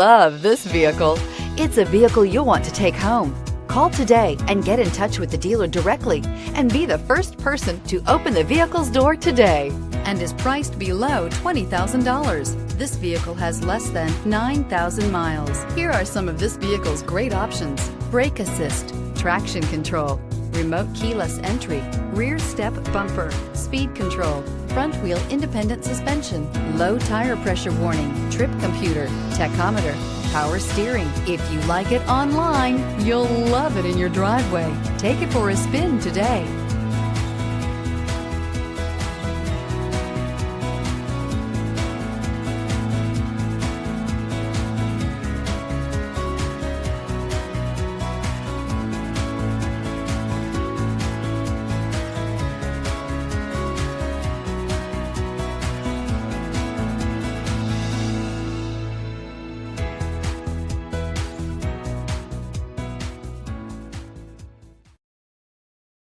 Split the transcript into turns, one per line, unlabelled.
love this vehicle. It's a vehicle you'll want to take home. Call today and get in touch with the dealer directly and be the first person to open the vehicle's door today, and is priced below $20,000. This vehicle has less than 9,000 miles. Here are some of this vehicle's great options: brake assist, traction control, remote keyless entry, rear step bumper, speed control, front wheel independent suspension, low tire pressure warning, trip computer, tachometer, power steering. If you like it online, you'll love it in your driveway. Take it for a spin today.